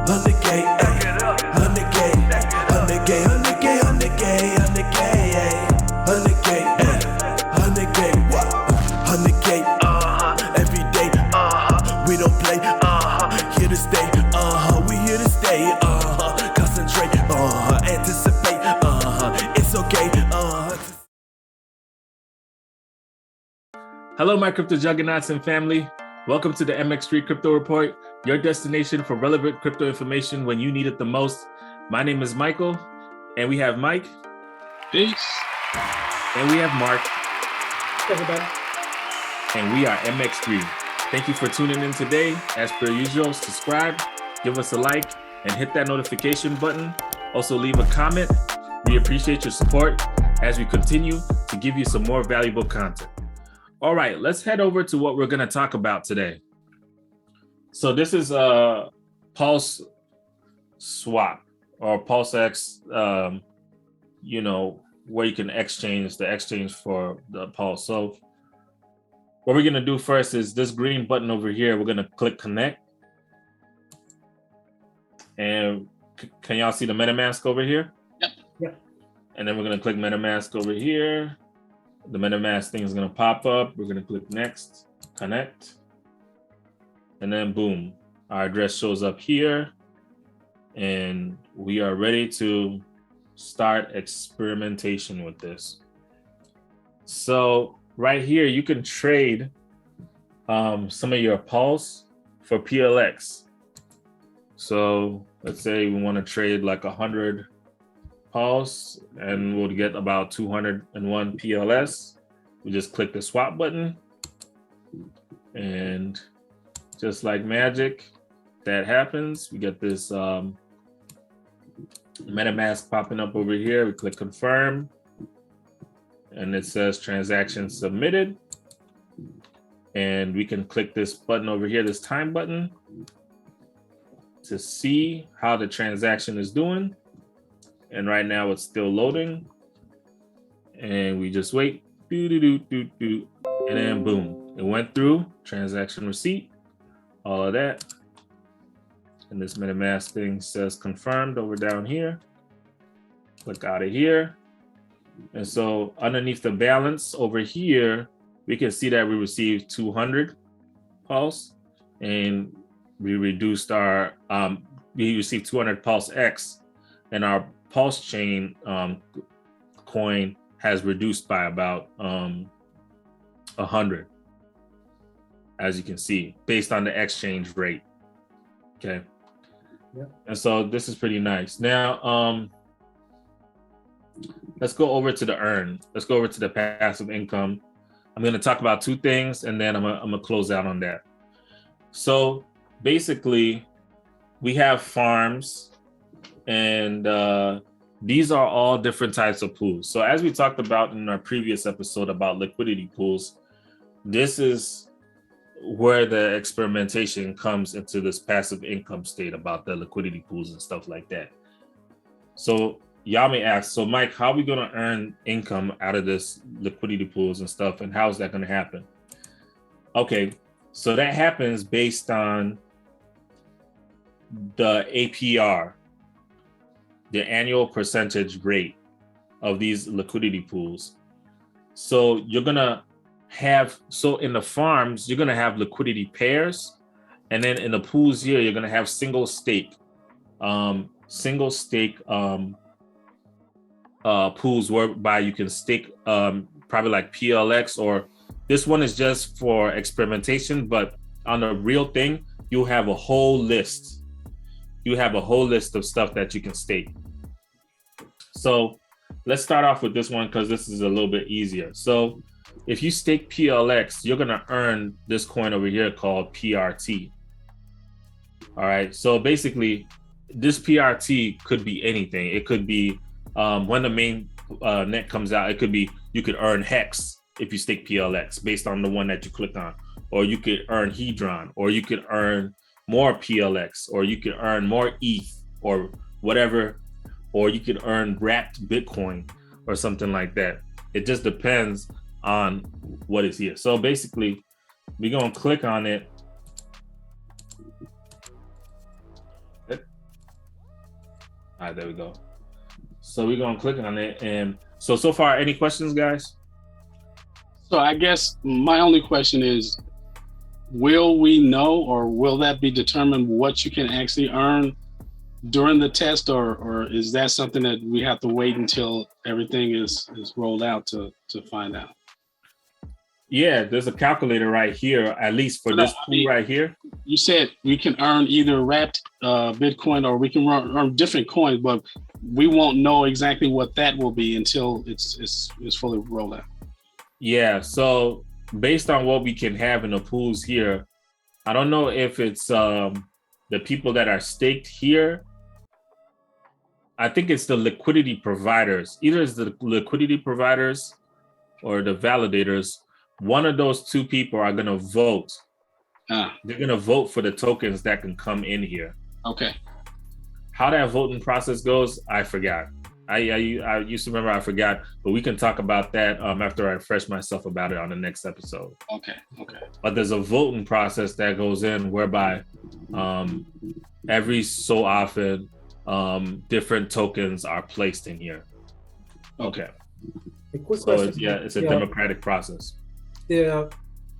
100K, 100K, 100K, 100K, 100K, 100K, 100K, 100K, every day, we don't play, here to stay, we here to stay, concentrate, anticipate, it's okay, Hello, my crypto juggernauts and family. Welcome to the Mx3 Crypto Report, your destination for relevant crypto information when you need it the most. My name is Michael, and we have Mike. Peace. And we have Mark. Hey, everybody. And we are Mx3. Thank you for tuning in today. As per usual, subscribe, give us a like, and hit that notification button. Also, leave a comment. We appreciate your support as we continue to give you some more valuable content. All right, let's head over to what we're going to talk about today. So this is a Pulse swap or PulseX, where you can exchange for the Pulse. So what we're going to do first is this green button over here. We're going to click connect. And can y'all see the MetaMask over here? Yep. And then we're going to click MetaMask over here. The MetaMask thing is going to pop up. We're going to click next, connect. And then boom, our address shows up here. And we are ready to start experimentation with this. So right here, you can trade some of your Pulse for PLX. So let's say we want to trade like 100 Pulse and we'll get about 201 PLS. We just click the swap button and just like magic, that happens. We get this MetaMask popping up over here. We click confirm and it says transaction submitted. And we can click this button over here, this time button, to see how the transaction is doing. And right now it's still loading. And we just wait. And then boom, it went through. Transaction receipt, all of that. And this MetaMask thing says confirmed over down here. Click out of here. And so underneath the balance over here, we can see that we received 200 Pulse. And we reduced our, we received 200 PulseX. And our Pulse chain coin has reduced by about 100, as you can see, based on the exchange rate. Okay. Yeah. And so this is pretty nice. Now, let's go over to the earn. Let's go over to the passive income. I'm going to talk about two things, and then I'm gonna close out on that. So basically, we have farms. And these are all different types of pools. So as we talked about in our previous episode about liquidity pools, this is where the experimentation comes into this passive income state about the liquidity pools and stuff like that. So y'all may ask, so Mike, how are we gonna earn income out of this liquidity pools and stuff? And how is that gonna happen? Okay, so that happens based on the APR, the annual percentage rate of these liquidity pools. So you're gonna have, so in the farms, you're gonna have liquidity pairs. And then in the pools here, you're gonna have single stake pools whereby you can stake probably like PLX, or this one is just for experimentation, but on the real thing, you'll have a whole list. You have a whole list of stuff that you can stake. So let's start off with this one because this is a little bit easier. So if you stake PLX, you're going to earn this coin over here called PRT. All right. So basically, this PRT could be anything. It could be when the main net comes out, it could be you could earn Hex if you stake PLX based on the one that you click on, or you could earn Hedron, or you could earn more PLX, or you could earn more ETH or whatever, or you could earn wrapped Bitcoin or something like that. It just depends on what is here. So basically, we're gonna click on it All right, there we go. So we're gonna click on it, and so far, any questions, guys? So I guess my only question is, will we know, or will that be determined what you can actually earn during the test, or is that something that we have to wait until everything is rolled out to find out? Yeah, there's a calculator right here, at least for this pool right here. You said we can earn either wrapped Bitcoin, or we can earn different coins, but we won't know exactly what that will be until it's fully rolled out. Yeah, so based on what we can have in the pools here, I don't know if it's the people that are staked here. I think it's the liquidity providers. Either it's the liquidity providers or the validators. One of those two people are going to vote. They're going to vote for the tokens that can come in here. Okay. How that voting process goes, I forgot. I used to remember, I forgot, but we can talk about that after I refresh myself about it on the next episode. Okay. But there's a voting process that goes in whereby every so often different tokens are placed in here. Okay. A quick So question. it's a democratic process. The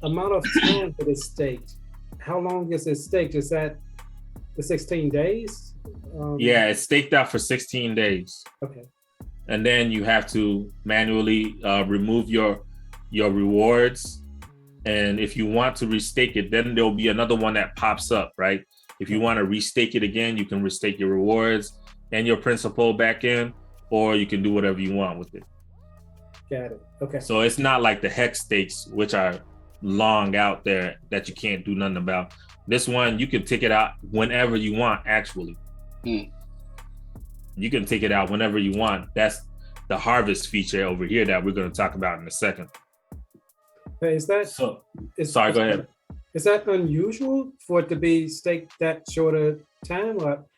amount of time that is staked, how long is it staked? Is that the 16 days? Yeah, it's staked out for 16 days. Okay. And then you have to manually remove your rewards. And if you want to restake it, then there'll be another one that pops up, right? If you want to restake it again, you can restake your rewards and your principal back in, or you can do whatever you want with it. Got it. Okay. So it's not like the hex stakes, which are long out there that you can't do nothing about. This one, you can take it out whenever you want, actually. You can take it out whenever you want. That's the harvest feature over here that we're going to talk about in a second. Hey, Sorry, go ahead. Is that unusual for it to be staked that short a time?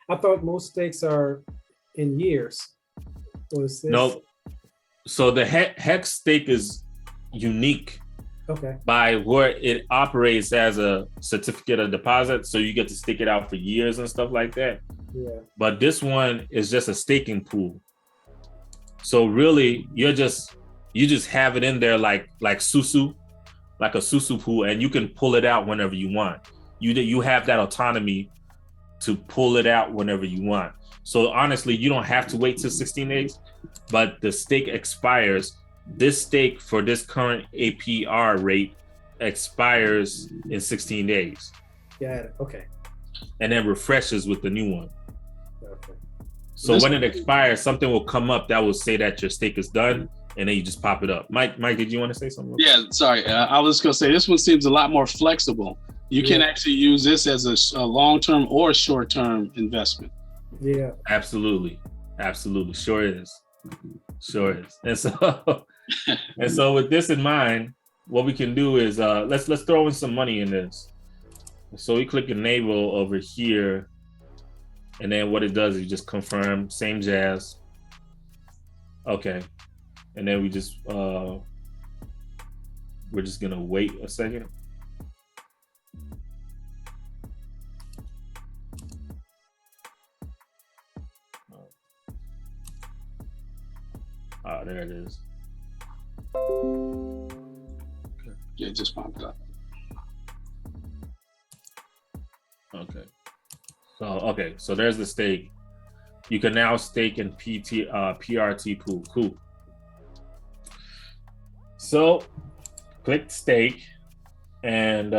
I thought most stakes are in years. No. So the hex stake is unique. Okay. By where it operates as a certificate of deposit, so you get to stake it out for years and stuff like that. Yeah. But this one is just a staking pool. So really, you just have it in there like Susu, like a Susu pool, and you can pull it out whenever you want. You have that autonomy to pull it out whenever you want. So honestly, you don't have to wait till 16 days, but the stake expires. This stake for this current APR rate expires in 16 days. Got it. Okay. And then refreshes with the new one. Okay. So when it expires, something will come up that will say that your stake is done, and then you just pop it up. Mike, did you want to say something? Yeah, sorry. I was going to say, this one seems a lot more flexible. You can actually use this as a long-term or short-term investment. Yeah. Absolutely. Sure is. And so with this in mind, what we can do is let's throw in some money in this. So we click enable over here, and then what it does is you just confirm, same jazz. Okay. And then we're just gonna wait a second. Oh, there it is. Yeah, it just popped up. Okay. So there's the stake. You can now stake in PRT pool. Cool. So click stake, and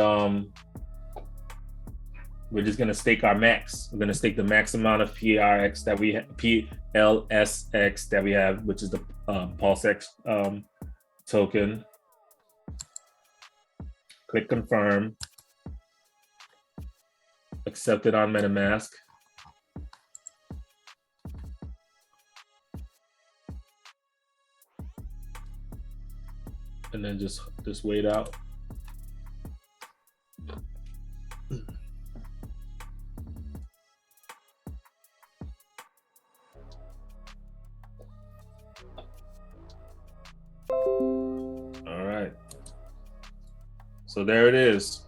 we're just gonna stake our max. We're gonna stake the max amount of PLSX that we have, which is the PulseX token. Click confirm. Accept it on MetaMask. And then just wait out. All right. So there it is.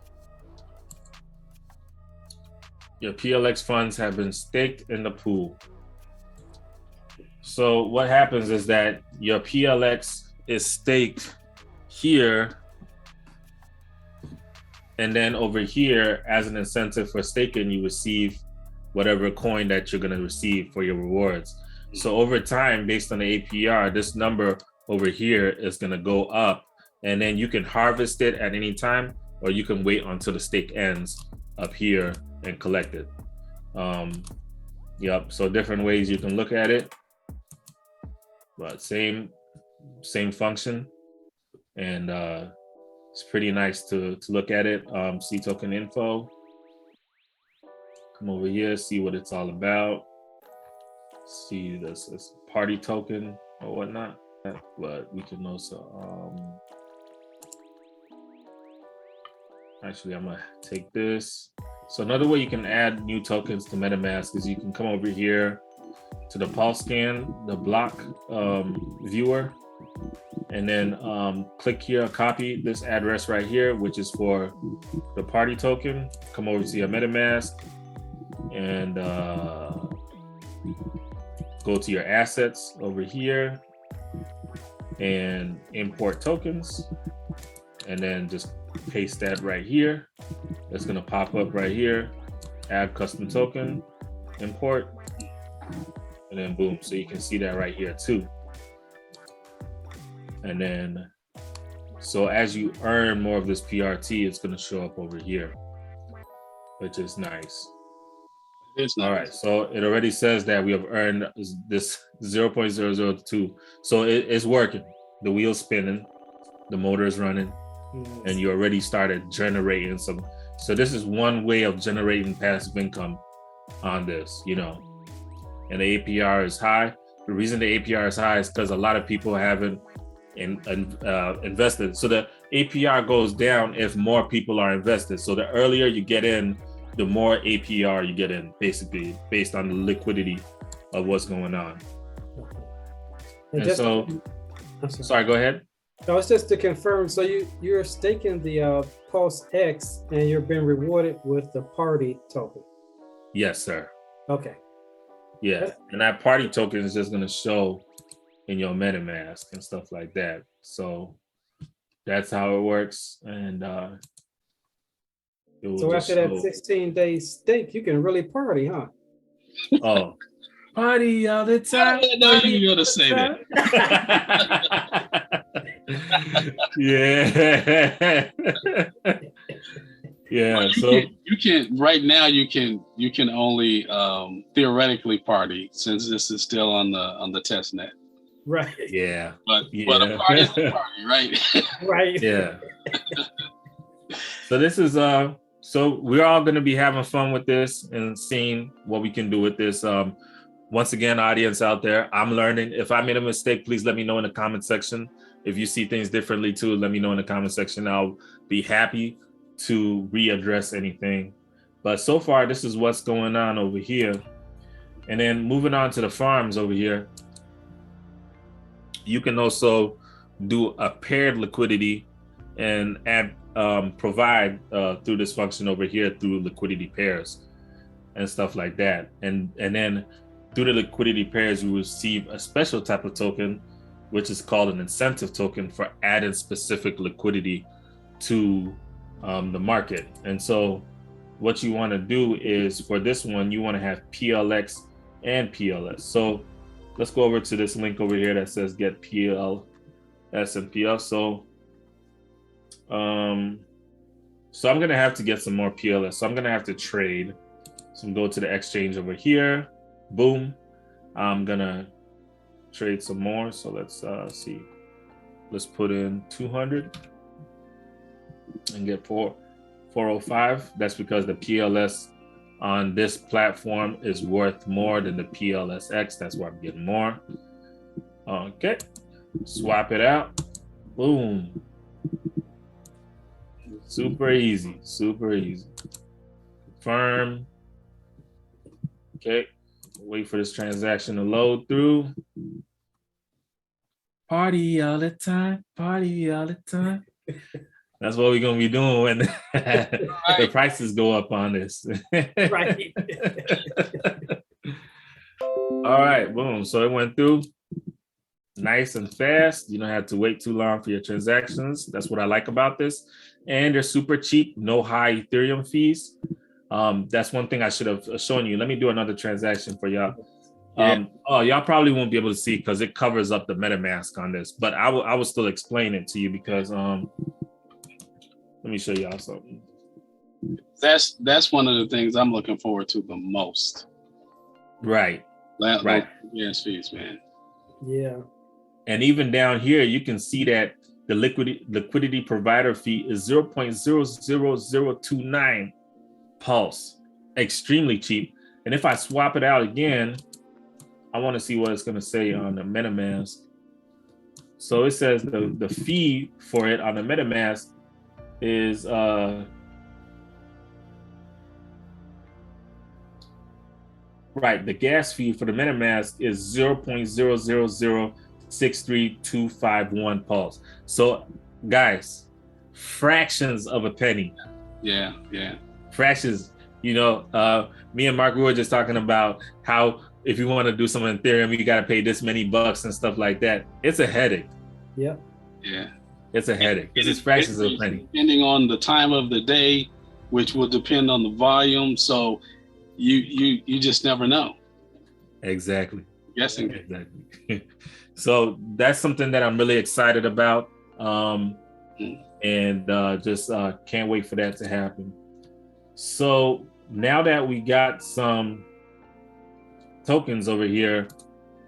Your PLX funds have been staked in the pool. So what happens is that your PLX is staked here, and then over here, as an incentive for staking, you receive whatever coin that you're going to receive for your rewards. So over time, based on the APR, this number over here is going to go up, and then you can harvest it at any time, or you can wait until the stake ends up here and collect it. Yep. So different ways you can look at it, but same function, and it's pretty nice to look at it. See token info. Come over here, see what it's all about. See this party token or whatnot. But we can also actually, I'm gonna take this. So another way you can add new tokens to MetaMask is you can come over here to the Pulse Scan, the block viewer, and then click here, copy this address right here, which is for the party token. Come over to your MetaMask and go to your assets over here and import tokens, and then just paste that right here. It's gonna pop up right here, add custom token, import, and then boom. So you can see that right here too. And then, so as you earn more of this PRT, it's gonna show up over here, which is nice. It's nice. All right, so it already says that we have earned this 0.002. So it's working. The wheel's spinning, the motor is running, and you already started generating some. So this is one way of generating passive income on this, you know. And the APR is high. The reason the APR is high is because a lot of people haven't invested. So the APR goes down if more people are invested. So the earlier you get in, the more APR you get in, basically based on the liquidity of what's going on. And so, sorry, go ahead. No, it's just to confirm. So you're staking the PulseX and you're being rewarded with the party token. Yes, sir. Okay. Yeah, and that party token is just gonna show in your MetaMask and stuff like that. So that's how it works. And so after that 16-day stake, you can really party, huh? Oh, party all the time. I know you were gonna say that. Yeah. Yeah. Well, you can right now. You can only theoretically party, since this is still on the test net. Right. Yeah. But a party is a party, right? Right. Yeah. So this is so we're all going to be having fun with this and seeing what we can do with this. Once again, audience out there, I'm learning. If I made a mistake, please let me know in the comment section. If you see things differently too, let me know in the comment section. I'll be happy to readdress anything. But so far, this is what's going on over here. And then moving on to the farms over here, you can also do a paired liquidity and add provide through this function over here through liquidity pairs and stuff like that. And then through the liquidity pairs, you receive a special type of token, which is called an incentive token for adding specific liquidity to the market. And so what you want to do is, for this one, you want to have PLX and PLS. So let's go over to this link over here that says get PLS and PL. So I'm gonna have to get some more PLS. So I'm gonna have to trade. So I'm go to the exchange over here. Boom. I'm gonna trade some more. So let's see. Let's put in 200 and get 405. That's because the PLS on this platform is worth more than the PLSX. That's why I'm getting more. Okay. Swap it out. Boom. Super easy. Super easy. Confirm. Okay. Wait for this transaction to load through. Party all the time. Party all the time. That's what we're gonna be doing when the prices go up on this. Right. All right, boom. So it went through nice and fast. You don't have to wait too long for your transactions. That's what I like about this. And they're super cheap, no high Ethereum fees. That's one thing I should have shown you. Let me do another transaction for y'all. Oh, y'all probably won't be able to see because it covers up the MetaMask on this, but I will still explain it to you because let me show y'all something. That's one of the things I'm looking forward to the most. Right. Right. Gas fees, man. Yeah. And even down here, you can see that the liquidity provider fee is 0.00029 Pulse. Extremely cheap. And if I swap it out again, I want to see what it's going to say on the MetaMask. So it says the fee for it on the MetaMask is right, the gas fee for the MetaMask is 0.00063251 Pulse. So guys, fractions of a penny. Yeah. Fractions. You know, me and Mark, we were just talking about how if you want to do something in Ethereum, you got to pay this many bucks and stuff like that. It's a headache. Yeah. It's a headache. It's fractions of a penny. Depending on the time of the day, which will depend on the volume. So you just never know. Exactly. Guessing. Exactly. So that's something that I'm really excited about. And just can't wait for that to happen. So now that we got some tokens over here,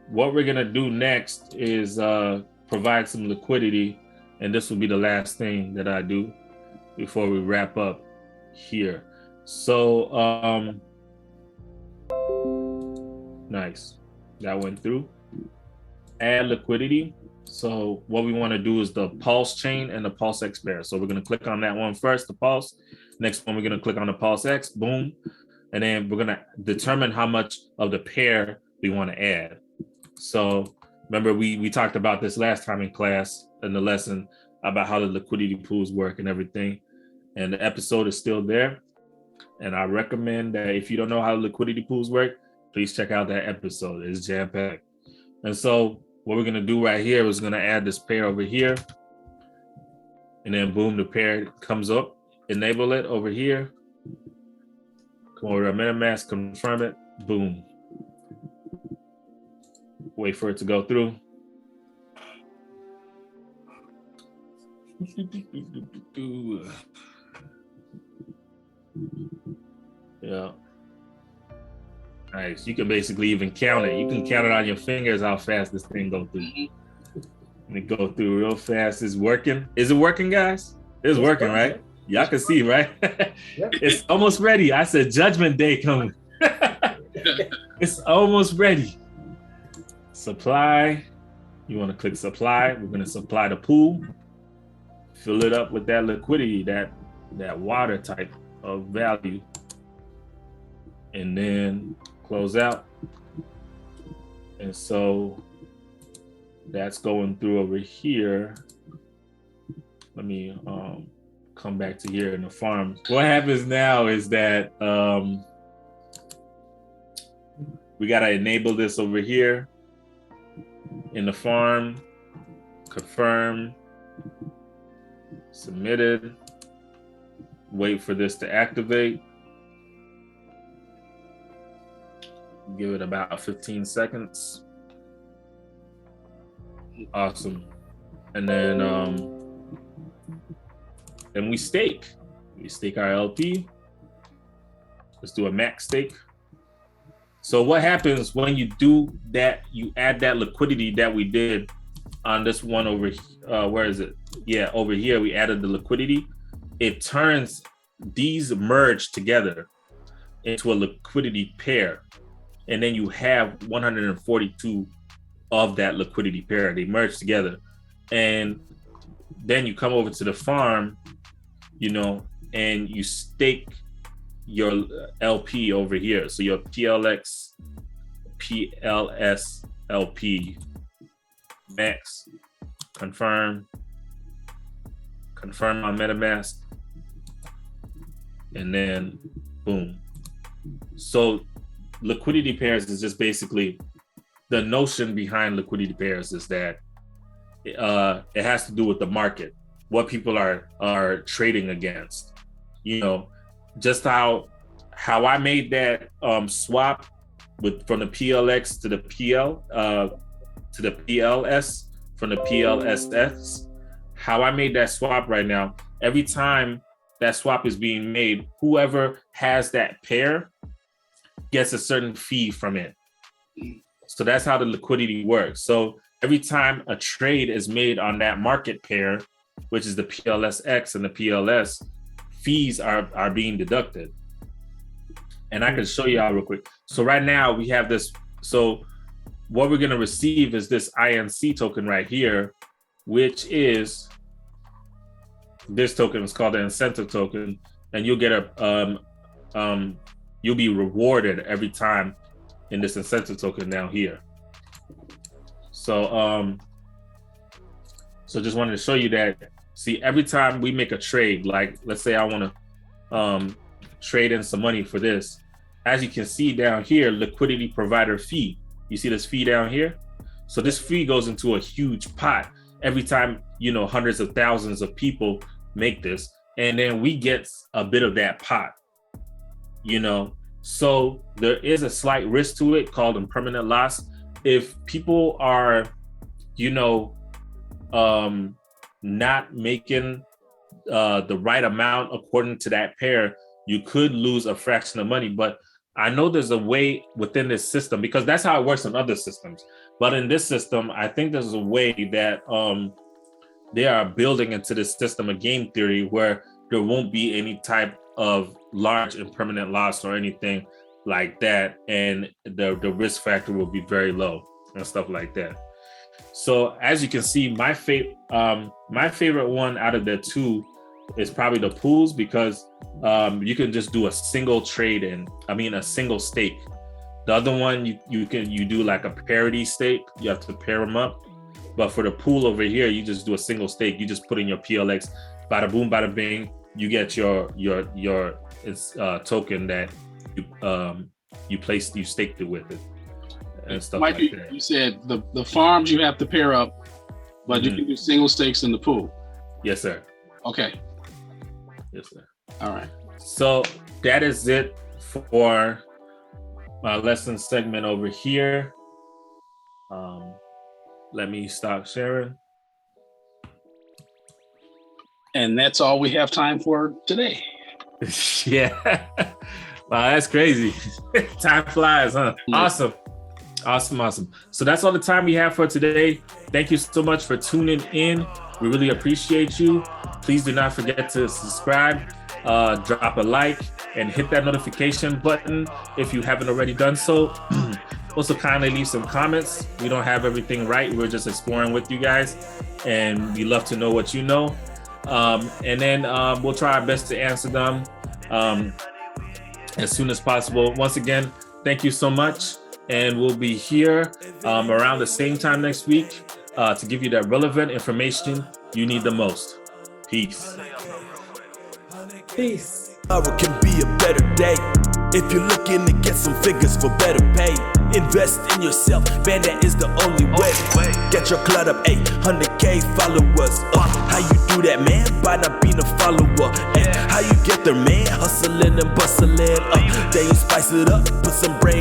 what we're gonna do next is provide some liquidity, and this will be the last thing that I do before we wrap up here. So nice, that went through. Add liquidity. So what we want to do is the Pulse chain and the PulseX pair. So we're going to click on that one first, the Pulse. Next one, we're going to click on the PulseX, boom. And then we're going to determine how much of the pair we want to add. So remember, we talked about this last time in class in the lesson about how the liquidity pools work and everything. And the episode is still there. And I recommend that if you don't know how liquidity pools work, please check out that episode. It's jam-packed. And so what we're going to do right here is going to add this pair over here. And then boom, the pair comes up. Enable it over here. Come over to MetaMask, confirm it. Boom. Wait for it to go through. Yeah. Nice. You can basically even count it. You can count it on your fingers how fast this thing goes through. And it go through real fast. It's working. Is it working, guys? It's working, right? Y'all can see, right? It's almost ready. I said Judgment Day coming. It's almost ready. Supply. You want to click supply. We're going to supply the pool. Fill it up with that liquidity, that water type of value. And then close out. And so that's going through over here. Let me come back to here in the farm. What happens now is that we got to enable this over here in the farm, confirm, submitted, wait for this to activate. Give it about 15 seconds. Awesome. And then we stake. We stake our LP. Let's do a max stake. So what happens when you do that, you add that liquidity that we did on this one over, where is it? Yeah, over here, we added the liquidity. It turns these merge together into a liquidity pair. And then you have 142 of that liquidity pair. They merge together. And then you come over to the farm, you know, and you stake your LP over here. So your PLS LP max, confirm on MetaMask, and then boom. So liquidity pairs is just basically the notion behind liquidity pairs is that it has to do with the market, what people are trading against. You know, just how I made that swap from the PLX to the PL to the PLS from the PLSS. How I made that swap right now. Every time that swap is being made, whoever has that pair gets a certain fee from it. So that's how the liquidity works. So every time a trade is made on that market pair, which is the PLSX and the PLS, fees are being deducted. And I can show you all real quick. So right now we have this. So what we're going to receive is this INC token right here, which is this token. It's called the incentive token, and you'll get you'll be rewarded every time in this incentive token down here. So so just wanted to show you that. See, every time we make a trade, like let's say I want to trade in some money for this, as you can see down here, liquidity provider fee. You see this fee down here? So this fee goes into a huge pot every time, you know, hundreds of thousands of people make this, and then we get a bit of that pot, you know. So there is a slight risk to it called impermanent loss. If people are, you know, not making the right amount according to that pair, you could lose a fraction of money. But I know there's a way within this system, because that's how it works in other systems. But in this system, I think there's a way that they are building into this system a game theory where there won't be any type of large impermanent loss or anything like that, and the risk factor will be very low and stuff like that. So as you can see, my favorite one out of the two is probably the pools, because you can just do a single trade a single stake. The other one you do like a parity stake. You have to pair them up. But for the pool over here, you just do a single stake. You just put in your PLX, bada boom, bada bing. You get your token that you staked it with it and stuff like that. You said the farms you have to pair up, but you can do single stakes in the pool. Yes, sir. Okay. Yes, sir. All right. So that is it for my lesson segment over here. Let me stop sharing. And that's all we have time for today. Yeah. Wow, that's crazy. Time flies, huh? Awesome. So that's all the time we have for today. Thank you so much for tuning in. We really appreciate you. Please do not forget to subscribe, drop a like, and hit that notification button if you haven't already done so. Also, kindly leave some comments. We don't have everything right. We're just exploring with you guys, and we love to know what you know. And then we'll try our best to answer them as soon as possible. Once again, thank you so much. And we'll be here around the same time next week to give you that relevant information you need the most. Peace. Peace. Tomorrow can be a better day if you're looking to get some figures for better pay. Invest in yourself, man, that is the only way. Get your clout up, 100K followers. How you do that, man? By not being a follower. How you get there, man? Hustling and bustling. Then you spice it up, put some brain.